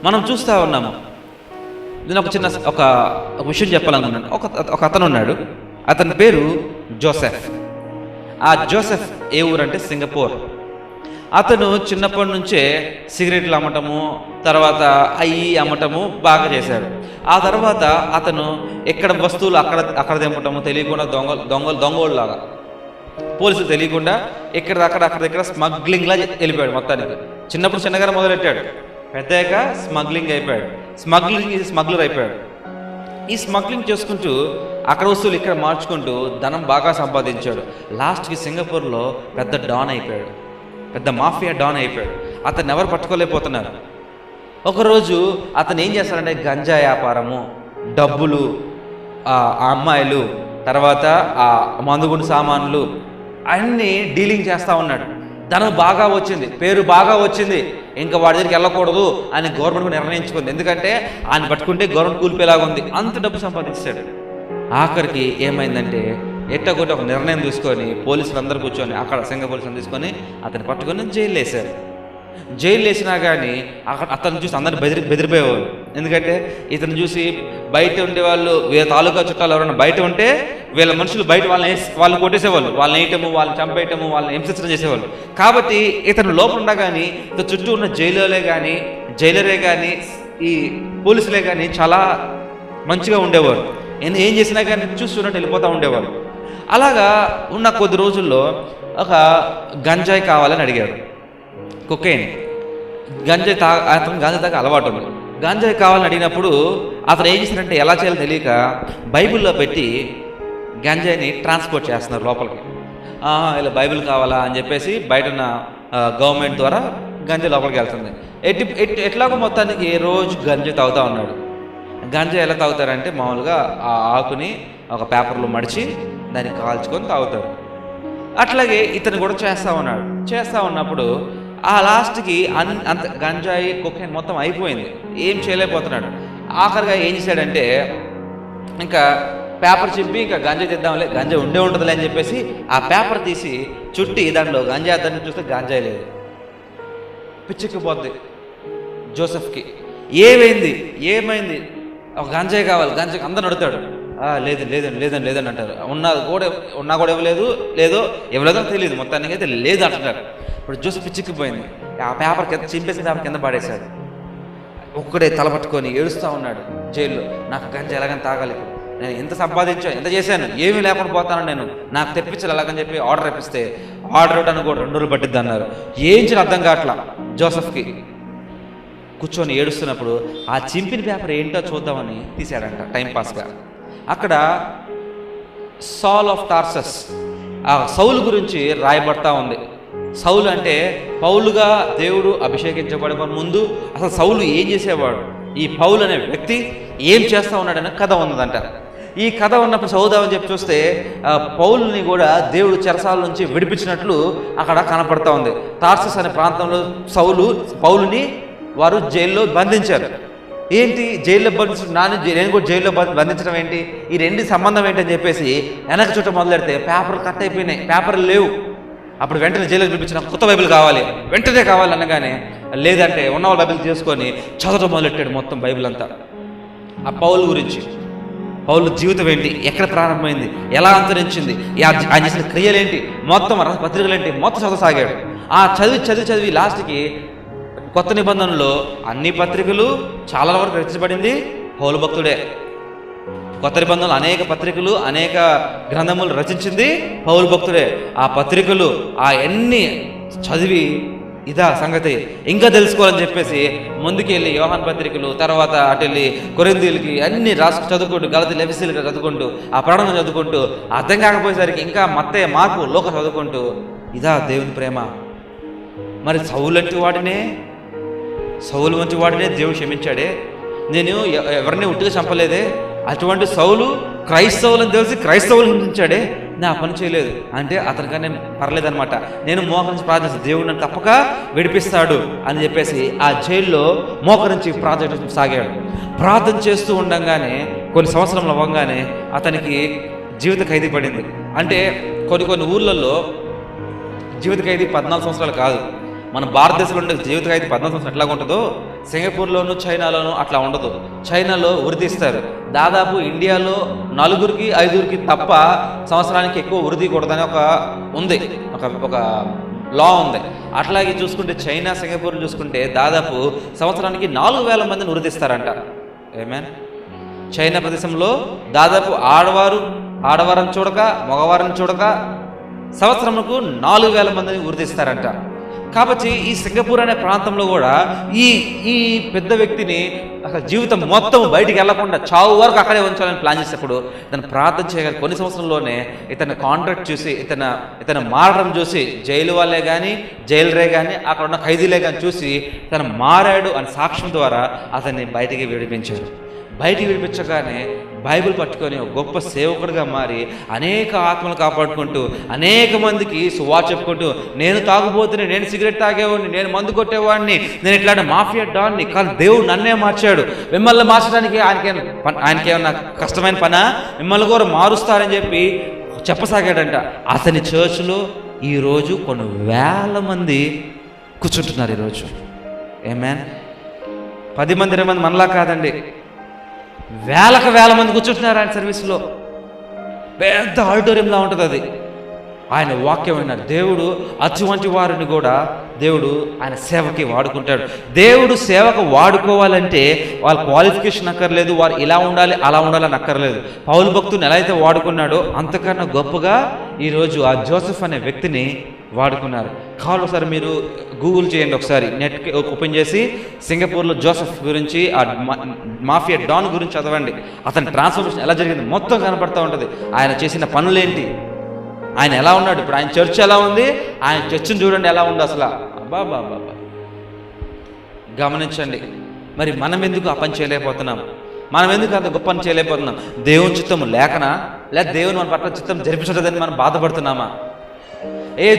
మనం చూస్తూ ఉన్నాము. నేను ఒక చిన్న ఒక విషయం చెప్పాలనుకున్నాను. ఒక అతను ఉన్నాడు, అతని పేరు జోసెఫ్. ఆ జోసెఫ్ ఏ ఊరంటే సింగపూర్. అతను చిన్నప్పటి నుంచే సిగరెట్లు అమ్మటము, తర్వాత అయ్యి అమ్మటము బాగా చేశాడు. ఆ తర్వాత అతను ఎక్కడ వస్తువులు అక్కడ తెంపటము తెలియకుండా దొంగోళ్ళలాగా, పోలీసులు తెలియకుండా అక్కడెక్కడ స్మగ్లింగ్లా వెళ్ళిపోయాడు. మొత్తానికి చిన్నప్పుడు చిన్నగానే మొదలెట్టాడు, పెద్దగా స్మగ్లింగ్ అయిపోయాడు, స్మగ్లర్ అయిపోయాడు. ఈ స్మగ్లింగ్ చేసుకుంటూ అక్కడ వస్తువులు ఇక్కడ మార్చుకుంటూ ధనం బాగా సంపాదించాడు. లాస్ట్కి సింగపూర్లో పెద్ద డాన్ అయిపోయాడు, పెద్ద మాఫియా డాన్ అయిపోయాడు. అతన్ని ఎవరు పట్టుకోలేకపోతున్నారు. ఒకరోజు అతను ఏం చేస్తాడంటే గంజా వ్యాపారము, డబ్బులు, ఆ అమ్మాయిలు, తర్వాత ఆ మందుగుండు సామాన్లు అన్నీ డీలింగ్ చేస్తూ ఉన్నాడు. ధనం బాగా వచ్చింది, పేరు బాగా వచ్చింది. ఇంకా వాడి దగ్గరికి వెళ్ళకూడదు అని గవర్నమెంట్ నిర్ణయించుకుంది. ఎందుకంటే ఆయన పట్టుకుంటే గవర్నమెంట్ కూలిపోయేలాగా ఉంది. అంత డబ్బు సంపాదించాడు. ఆఖరికి ఏమైందంటే ఎట్టగొట్టి ఒక నిర్ణయం తీసుకొని పోలీసులు అందరూ కూర్చొని అక్కడ సింగపూర్ పోలీసులు తీసుకొని అతను పట్టుకొని జైలు వేశారు. జైలు వేసినా కానీ అతను చూసి అందరిని బెదిరిపోయేవాళ్ళు. ఎందుకంటే ఇతను చూసి బయట ఉండేవాళ్ళు, వీళ్ళ తాలూకా చుట్టాలు ఎవరైనా బయట ఉంటే వీళ్ళ మనుషులు బయట వాళ్ళని కొట్టేసేవాళ్ళు, వాళ్ళని వేయటము, వాళ్ళని చంపేయటము, వాళ్ళని హింసించడం చేసేవాళ్ళు. కాబట్టి ఇతను లోపల ఉండగానే ఇతను చుట్టూ ఉన్న జైలరే కానీ ఈ పోలీసులే కానీ చాలా మంచిగా ఉండేవారు. ఏం చేసినా కానీ చూస్తున్నట్టు వెళ్ళిపోతూ ఉండేవారు. అలాగా ఉన్న కొద్ది రోజుల్లో ఒక గంజాయి కావాలని అడిగాడు, కొకైన్. అతను గంజాయి తాగ అలవాటు ఉంది. గంజాయి కావాలని అడిగినప్పుడు అతను ఏం చేశారంటే ఎలా చేయాలో తెలియక బైబిల్లో పెట్టి గంజాయిని ట్రాన్స్పోర్ట్ చేస్తున్నారు లోపలికి. ఇలా బైబిల్ కావాలా అని చెప్పేసి బయట ఉన్న గవర్నమెంట్ ద్వారా గంజాయి లోపలికి వెళ్తుంది. ఎట్లాగో మొత్తానికి రోజు గంజాయి తాగుతూ ఉన్నాడు. గంజాయి ఎలా తాగుతారంటే మామూలుగా ఆ ఆకుని ఒక పేపర్లో మడిచి దాన్ని కాల్చుకొని తాగుతారు. అట్లాగే ఇతను కూడా చేస్తూ ఉన్నప్పుడు ఆ లాస్ట్కి అంత గంజాయి కొకైన్ మొత్తం అయిపోయింది, ఏం చేయలేకపోతున్నాడు. ఆఖరిగా ఏం చేశాడంటే ఇంకా పేపర్ చింపి ఇంకా గంజాయి తెద్దాంలే, గంజాయి ఉంటుందిలే అని చెప్పేసి ఆ పేపర్ తీసి చుట్టి దాంట్లో గంజాయి అద్దరిని చూస్తే గంజాయి లేదు. పిచ్చెక్కిపోద్ది జోసెఫ్కి. ఏమైంది ఒక గంజాయి కావాలి, గంజాయి అందరు అడుగుతాడు. లేదని అంటారు. ఉన్నా కూడా ఇవ్వలేదో తెలియదు, మొత్తానికి అయితే లేదు అంటున్నారు. ఇప్పుడు జోసెఫ్ పిచ్చిక్కిపోయింది. ఆ పేపర్ చింపేసిన పేపర్ కింద పడేశాడు. ఒక్కడే తల పట్టుకొని ఏడుస్తూ ఉన్నాడు జైల్లో. నాకు గంజాయి ఎలాగని తాగాలి, నేను ఎంత సంపాదించాను, ఎంత చేశాను, ఏమీ లేకుండా పోతాను, నేను నాకు తెప్పించాలి అలాగని చెప్పి ఆర్డర్ ఇప్పిస్తే ఆర్డర్ ఇవ్వడానికి కూడా 2 రోజులు పట్టిద్ది అన్నారు. ఏం చేయాలి అర్థం కావట్లా జోసెఫ్కి. కూర్చొని ఏడుస్తున్నప్పుడు ఆ చింపిన పేపర్ ఏంటో చూద్దామని తీశాడంట టైంపాస్గా. అక్కడ సాల్ ఆఫ్ టార్సస్, ఆ సౌలు గురించి రాయబడతా ఉంది. సౌలు అంటే పౌలుగా దేవుడు అభిషేకించబడే ముందు అసలు సౌలు ఏం చేసేవాడు, ఈ పౌలు అనే వ్యక్తి ఏం చేస్తూ ఉన్నాడనే కథ ఉన్నదంట. ఈ కథ ఉన్నప్పుడు చదువుదామని చెప్పి చూస్తే పౌలుని కూడా దేవుడు చెరసాల నుంచి విడిపించినట్లు అక్కడ కనపడతా ఉంది. టార్సస్ అనే ప్రాంతంలో పౌలుని వారు జైల్లో బంధించారు. ఏంటి జైల్లో నేను కూడా జైల్లో బంధించడం ఏంటి, ఈ రెండు సంబంధం ఏంటి అని చెప్పేసి వెనక చుట్ట మొదలెడితే పేపర్లు కట్ అయిపోయినాయి, పేపర్లు లేవు. అప్పుడు వెంటనే జైలుకి పిలిపించిన కొత్త బైబిల్ కావాలి, వెంటనే కావాలి అనగానే లేదంటే ఉన్న వాళ్ళ బైబిల్ తీసుకొని చదవటం మొదలెట్టాడు మొత్తం బైబిల్ అంతా. ఆ పౌలు గురించి, పౌలు జీవితం ఏంటి, ఎక్కడ ప్రారంభమైంది, ఎలా అంతరించింది, ఆయన చేసిన క్రియలేంటి, మొత్తం పత్రికలేంటి, మొత్తం చదవసాగాడు. ఆ చదివి లాస్ట్కి కొత్త నిబంధనలో అన్ని పత్రికలు చాలా వరకు రచించబడింది పౌలు భక్తుడే. కొత్త నిబంధనలు అనేక పత్రికలు, అనేక గ్రంథములు రచించింది పౌలు భక్తుడే. ఆ పత్రికలు అన్ని చదివి ఇదా సంగతి ఇంకా తెలుసుకోవాలని చెప్పేసి ముందుకెళ్ళి యోహాన్ పత్రికలు, తర్వాత అటు వెళ్ళి కొరింథీయులకి అన్ని చదువుకుంటూ, గలతీ, ఎఫెసీయులకి చదువుకుంటూ, ఆ ప్రాణంగా చదువుకుంటూ, అర్థం కాకపోయేసరికి ఇంకా మత్తయి, మార్కు, లూకా చదువుకుంటూ ఇదా దేవుని ప్రేమ. మరి సౌలు వంటి వాడినే దేవుడు క్షమించాడే, నేను ఎవరిని ఉట్టిగా చంపలేదే, అటువంటి సౌలు క్రైస్తవులను తెలిసి క్రైస్తవులు హింసించాడే, నా పని చేయలేదు అంటే అతనికన్నా నేను పర్లేదనమాట. నేను మోకరించి ప్రార్థిస్తాను, దేవుడు నన్ను తప్పక విడిపిస్తాడు అని చెప్పేసి ఆ జైల్లో మోకరించి ప్రార్థన సాగాడు. ప్రార్థన చేస్తూ ఉండగానే కొన్ని సంవత్సరంలో అవ్వగానే అతనికి జీవిత ఖైదీ పడింది. అంటే కొన్ని ఊర్లలో జీవిత ఖైదీ 14 సంవత్సరాలు కాదు, మన భారతదేశంలో ఉండే జీవిత ఖైదీ 14 సంవత్సరాలు ఎట్లాగా ఉంటుందో సింగపూర్లోను చైనాలోను అట్లా ఉండదు. చైనాలో ఉరితీస్తారు. దాదాపు ఇండియాలో 4కి 5కి తప్ప సంవత్సరానికి ఎక్కువ ఉరితీయకూడదని ఉంది, ఒక లా ఉంది. అట్లాగే చూసుకుంటే చైనా, సింగపూర్ చూసుకుంటే దాదాపు సంవత్సరానికి 4,000 మందిని ఉరితీస్తారంట. ఏమేన్ చైనా ప్రదేశంలో దాదాపు ఆడవారిని చూడక మగవారిని చూడక సంవత్సరంకు 4,000 మందిని ఉరితీస్తారంట. కాబట్టి ఈ సింగపూర్ అనే ప్రాంతంలో కూడా ఈ పెద్ద వ్యక్తిని అసలు జీవితం మొత్తం బయటికి వెళ్లకుండా చావు వరకు అక్కడే ఉంచాలని ప్లాన్ చేసేప్పుడు ఇతను ప్రార్థన చేయగలి కొన్ని సంవత్సరంలోనే ఇతను కాంట్రాక్ట్ చూసి ఇతను మారడం చూసి జైలు వాళ్ళే కానీ జైలరే కానీ అక్కడ ఉన్న ఖైదీలే కానీ చూసి తను మారాడు అని సాక్ష్యం ద్వారా అతన్ని బయటికి విడిపించగానే బైబిల్ పట్టుకొని ఒక గొప్ప సేవకుడిగా మారి అనేక ఆత్మలు కాపాడుకుంటూ అనేక మందికి సువార్త చెప్పుకుంటూ, నేను తాగుబోతుని, నేను సిగరెట్ తాగేవాడిని, నేను మందు కొట్టేవాడిని, నేను ఇట్లాంటి మాఫియా డాన్ని, కానీ దేవుడు నన్నే మార్చాడు, మిమ్మల్ని మార్చడానికి ఆయనకేమన్నా కష్టమైన పనా, మిమ్మల్ని కూడా మారుస్తారని చెప్పి చెప్పసాగాడంట. అతని చర్చ్లో ఈరోజు కొన్ని వేల మంది కూర్చుంటున్నారు. ఈరోజు ఆమేన్. 10 మంది 20 మంది మనలా కాదండి, వేల మంది కూర్చుంటున్నారు ఆయన సర్వీస్లో. పెద్ద ఆడిటోరియంలా ఉంటుంది అది. ఆయన వాక్యం విన్నారు. దేవుడు అటువంటి వారిని కూడా దేవుడు ఆయన సేవకి వాడుకుంటాడు. దేవుడు సేవకు వాడుకోవాలంటే వాళ్ళ క్వాలిఫికేషన్ అక్కర్లేదు, వారు ఇలా ఉండాలి అలా ఉండాలని అక్కర్లేదు. పౌలు భక్తుని ఎలా అయితే వాడుకున్నాడో అంతకన్నా గొప్పగా ఈరోజు ఆ జోసెఫ్ అనే వ్యక్తిని వాడుకున్నారు. కావాలి ఒకసారి మీరు గూగుల్ చేయండి, ఒకసారి నెట్ ఓపెన్ చేసి సింగపూర్లో జోసెఫ్ గురించి, ఆ మాఫియా డాన్ గురించి చదవండి. అతని ట్రాన్స్ఫర్మేషన్ ఎలా జరిగింది మొత్తం కనపడుతూ ఉంటుంది. ఆయన చేసిన పనులేంటి, ఆయన ఎలా ఉన్నాడు, ఇప్పుడు ఆయన చర్చ్ ఎలా ఉంది, ఆయన చర్చిని చూడండి ఎలా ఉంది అసలు. బాబా గమనించండి. మరి మనం ఎందుకు ఆ పని చేయలేకపోతున్నాం? మనం ఎందుకు అంత గొప్ప పని చేయలేకపోతున్నాం? దేవుని చిత్తం లేకనా, లేదా దేవుని మన పట్ల చిత్తం జరిపించలేదని మనం బాధపడుతున్నామా?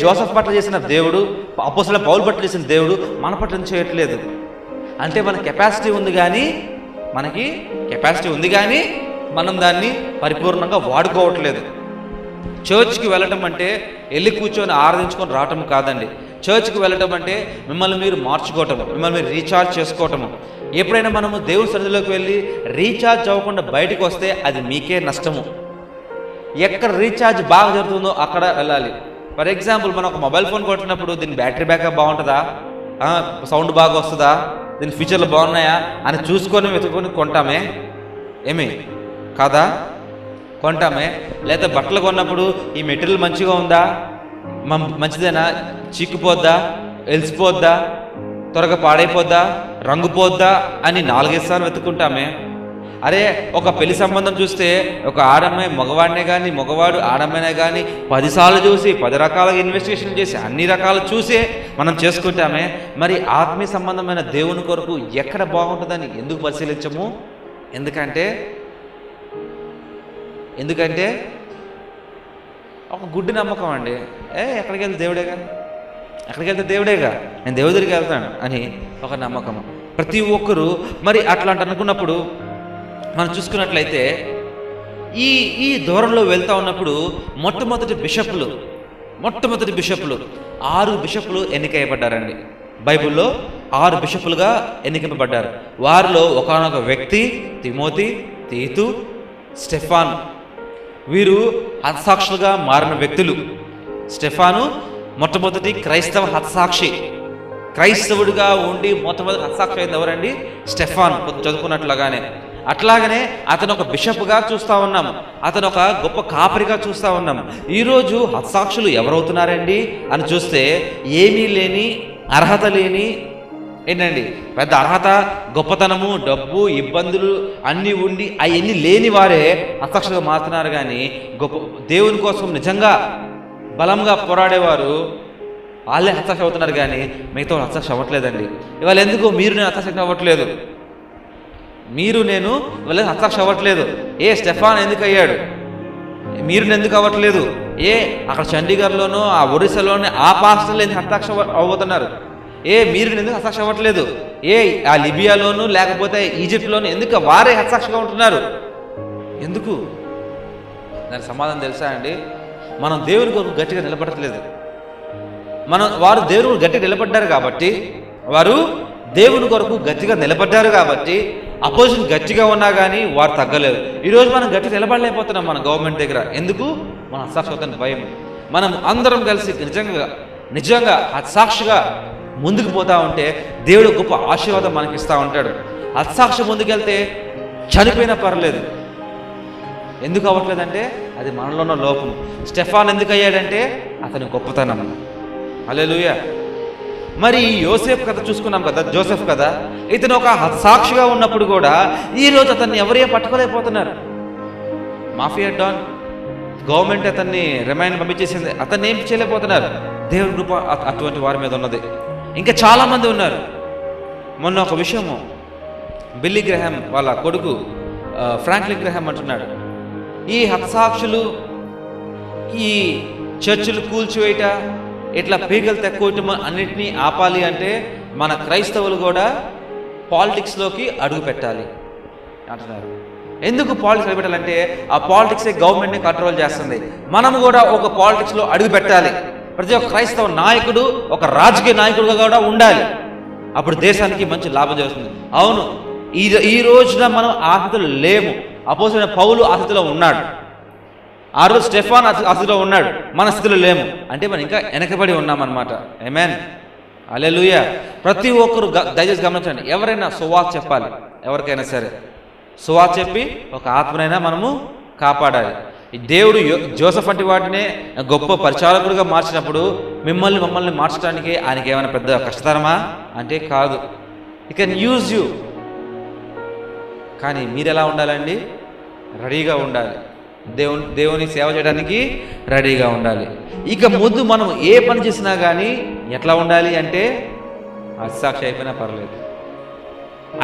జోసెఫ్ పట్ల చేసిన దేవుడు, అపోస్తలుడైన పౌలు పట్ల చేసిన దేవుడు మన పట్ల చేయట్లేదు. అంటే మనకి కెపాసిటీ ఉంది కానీ మనం దాన్ని పరిపూర్ణంగా వాడుకోవట్లేదు. చర్చ్కి వెళ్ళటం అంటే వెళ్ళి కూర్చొని ఆరాధించుకొని రావటం కాదండి. చర్చ్కి వెళ్ళటం అంటే మిమ్మల్ని మీరు మార్చుకోవటము, మిమ్మల్ని మీరు రీఛార్జ్ చేసుకోవటము. ఎప్పుడైనా మనము దేవుని సన్నిధిలోకి వెళ్ళి రీఛార్జ్ అవ్వకుండా బయటకు వస్తే అది మీకే నష్టము. ఎక్కడ రీఛార్జ్ బాగా జరుగుతుందో అక్కడ వెళ్ళాలి. ఫర్ ఎగ్జాంపుల్, మనం ఒక మొబైల్ ఫోన్ కొట్టినప్పుడు దీని బ్యాటరీ బ్యాకప్ బాగుంటుందా, సౌండ్ బాగా వస్తుందా, దీని ఫీచర్లు బాగున్నాయా అని చూసుకొని వెతుకొని కొంటామే, ఏమి కాదా? కొంటామే. లేదా బట్టలు కొన్నప్పుడు ఈ మెటీరియల్ మంచిగా ఉందా, మంచిదేనా, చీక్కుపోద్దా, ఎలిసిపోద్దా, త్వరగా పాడైపోద్దా, రంగు పోద్దా అని 4-5 సార్లు వెతుక్కుంటామే. అరే ఒక పెళ్లి సంబంధం చూస్తే ఒక ఆడమ్మాయి మగవాడినే కానీ మగవాడు ఆడమ్మాయినే కానీ 10 సార్లు చూసి 10 రకాలుగా ఇన్వెస్టిగేషన్ చేసి అన్ని రకాలు చూసే మనం చేసుకుంటామే. మరి ఆత్మీయ సంబంధమైన దేవుని కొరకు ఎక్కడ బాగుంటుందని ఎందుకు పరిశీలించము? ఎందుకంటే ఒక గుడ్డి నమ్మకం అండి. ఎక్కడికి వెళ్తే దేవుడేగా, నేను దేవుడి దగ్గరికి వెళ్తాను అని ఒక నమ్మకం ప్రతి ఒక్కరూ. మరి అట్లాంటి అనుకున్నప్పుడు మనం చూసుకున్నట్లయితే ఈ దూరంలో వెళ్తా ఉన్నప్పుడు మొట్టమొదటి బిషప్లు 6 బిషప్లు ఎన్నికయ్యబడ్డారండి. బైబిల్లో 6 బిషప్లుగా ఎన్నికబడ్డారు. వారిలో ఒకానొక వ్యక్తి తిమోతి, తీతు, స్టెఫాను. వీరు హతసాక్షులుగా మారిన వ్యక్తులు. స్టెఫాను మొట్టమొదటి క్రైస్తవ హతసాక్షి. క్రైస్తవుడిగా ఉండి మొట్టమొదటి హతసాక్షి అయింది ఎవరండి? స్టెఫాను. చదువుకున్నట్లుగానే అట్లాగనే అతను ఒక బిషప్గా చూస్తూ ఉన్నాము, అతను ఒక గొప్ప కాపరిగా చూస్తూ ఉన్నాము. ఈరోజు హతసాక్షులు ఎవరవుతున్నారండి అని చూస్తే ఏమీ లేని, అర్హత లేని, ఏంటండి పెద్ద అర్హత, గొప్పతనము, డబ్బు, ఇబ్బందులు అన్నీ ఉండి అవన్నీ లేని వారే హతసాక్షులుగా మారుతున్నారు. కానీ గొప్ప దేవుని కోసం నిజంగా బలంగా పోరాడేవారు వాళ్ళే హతసాక్షి అవుతున్నారు. కానీ మిగతా వాళ్ళు హతసాక్షి అవ్వట్లేదండి. ఇవాళ ఎందుకు మీరు నేను హతసాక్షి అవ్వట్లేదు? మీరు నేను వాళ్ళ హతసాక్షి అవ్వట్లేదు. స్టెఫాన్ ఎందుకు అయ్యాడు? మీరు ఎందుకు అవ్వట్లేదు? అక్కడ చండీగఢ్లోనూ ఆ ఒరిస్సాలోనే ఆ పాస్టర్లు ఎందుకు హతసాక్షి అవ్వబోతున్నారు? మీరు ఎందుకు హతసాక్షి అవ్వట్లేదు? ఆ లిబియాలోను లేకపోతే ఈజిప్ట్లోను ఎందుకు వారే హతసాక్షిగా ఉంటున్నారు? ఎందుకు? దానికి సమాధానం తెలుసా అండి? మనం దేవుని కొరకు గట్టిగా నిలబడట్లేదు. వారు దేవుని గట్టిగా నిలబడ్డారు కాబట్టి వారు దేవుని కొరకు గట్టిగా నిలబడ్డారు కాబట్టి అపోజిషన్ గట్టిగా ఉన్నా కానీ వారు తగ్గలేదు. ఈరోజు మనం గట్టిగా నిలబడలేకపోతున్నాం మన గవర్నమెంట్ దగ్గర. ఎందుకు? మన హతసాక్షి భయం. మనం అందరం కలిసి నిజంగా హతసాక్షిగా ముందుకు పోతా ఉంటే దేవుడు గొప్ప ఆశీర్వాదం మనకి ఇస్తూ ఉంటాడు. హతసాక్షి ముందుకెళ్తే చనిపోయినా పర్లేదు. ఎందుకు అవ్వట్లేదంటే అది మనలో ఉన్న లోపం. స్టెఫాన్ ఎందుకు అయ్యాడంటే అతని గొప్పతనం. హల్లెలూయా. మరి యోసేపు కథ చూసుకున్నాం కదా, జోసెఫ్ కదా, ఇతను ఒక సాక్షిగా ఉన్నప్పుడు కూడా ఈరోజు అతన్ని ఎవరే పట్టుకోలేకపోతున్నారు. మాఫియా డాన్, గవర్నమెంట్ అతన్ని రిమైండ్ పంపించేసింది, అతన్ని ఏం చేయలేకపోతున్నారు. దేవుని కృప అటువంటి వారి మీద ఉన్నది. ఇంకా చాలామంది ఉన్నారు. మొన్న ఒక విషయము, బిల్లీ గ్రహాం వాళ్ళ కొడుకు ఫ్రాంక్లిన్ గ్రహాం అంటున్నాడు, ఈ హతసాక్షులు, ఈ చర్చిలు కూల్చివేయట, ఇట్లా పీకలు తెక్కువటం అన్నిటినీ ఆపాలి అంటే మన క్రైస్తవులు కూడా పాలిటిక్స్లోకి అడుగు పెట్టాలి అంటున్నారు. ఎందుకు పాలిటిక్స్ అడుగు పెట్టాలంటే ఆ పాలిటిక్సే గవర్నమెంట్ని కంట్రోల్ చేస్తుంది. మనము కూడా ఒక పాలిటిక్స్లో అడుగు పెట్టాలి. ప్రతి ఒక్క క్రైస్తవ నాయకుడు ఒక రాజకీయ నాయకుడుగా కూడా ఉండాలి. అప్పుడు దేశానికి మంచి లాభం జరుగుతుంది. అవును, ఈ రోజున మనం ఆ స్థితిలో లేము. అపోస్తలుడైన పౌలు ఆ స్థితిలో ఉన్నాడు. ఆ రోజు స్టెఫాన్ ఆ స్థితిలో ఉన్నాడు. మన స్థితిలో లేము అంటే మనం ఇంకా వెనకబడి ఉన్నామన్నమాట. ఆమేన్, హల్లెలూయా. ప్రతి ఒక్కరు దయచేసి గమనించండి, ఎవరైనా సువార్త చెప్పాలి. ఎవరికైనా సరే సువార్త చెప్పి ఒక ఆత్మనైనా మనము కాపాడాలి. ఈ దేవుడు జోసెఫ్ వంటి వాటినే గొప్ప పరిచారకుడిగా మార్చినప్పుడు మమ్మల్ని మార్చడానికి ఆయనకి ఏమైనా పెద్ద కష్టతరమా అంటే కాదు. ఈ కెన్ యూజ్ యూ. కానీ మీరు ఎలా ఉండాలండి? రెడీగా ఉండాలి. దేవుని సేవ చేయడానికి రెడీగా ఉండాలి. ఇక ముందు మనం ఏ పని చేసినా కానీ ఎట్లా ఉండాలి అంటే హతసాక్షి అయిపోయినా పర్లేదు,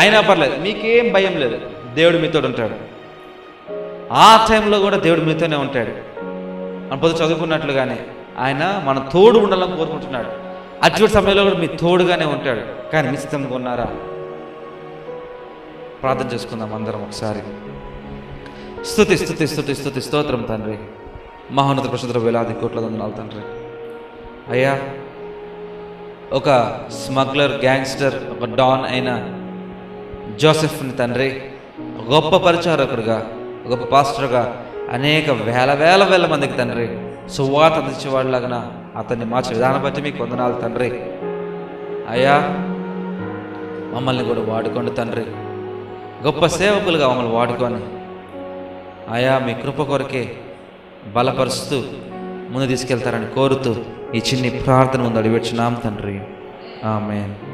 అయినా పర్లేదు, మీకేం భయం లేదు. దేవుడు మీతో ఉంటాడు. ఆ టైంలో కూడా దేవుడు మీతోనే ఉంటాడు. మన పొద్దు చదువుకున్నట్లుగానే ఆయన మన తోడు ఉండాలని కోరుకుంటున్నాడు. అటువంటి సమయంలో కూడా మీ తోడుగానే ఉంటాడు. కానీ మీ సిద్ధంగా ఉన్నారా? ప్రార్థన చేసుకుందాం అందరం ఒకసారి. స్తుతి స్తుతి స్తుతి స్తుతి స్తోత్రం తండ్రి, మహోన్నత పరిశుద్ధ వేలాది కోట్ల వందనాలు తండ్రి. అయ్యా, ఒక స్మగ్లర్, గ్యాంగ్స్టర్, ఒక డాన్ అయిన జోసెఫ్ని తండ్రి గొప్ప పరిచారకుడిగా, గొప్ప పాస్టర్గా అనేక వేల మందికి తండ్రి సువార్త అందించేవాళ్ళలాగా అతన్ని మార్చే విధానం బట్టి మీకు వందనాలు తండ్రి. అయ్యా, మమ్మల్ని కూడా వాడుకోండి తండ్రి. గొప్ప సేవకులుగా మమ్మల్ని వాడుకొని ఆయా మీ కృప కొరకే బలపరుస్తూ ముందు తీసుకెళ్తారని కోరుతూ ఈ చిన్ని ప్రార్థన ముందు అడిగిపెట్టుచున్నాం తండ్రి. ఆమేన్.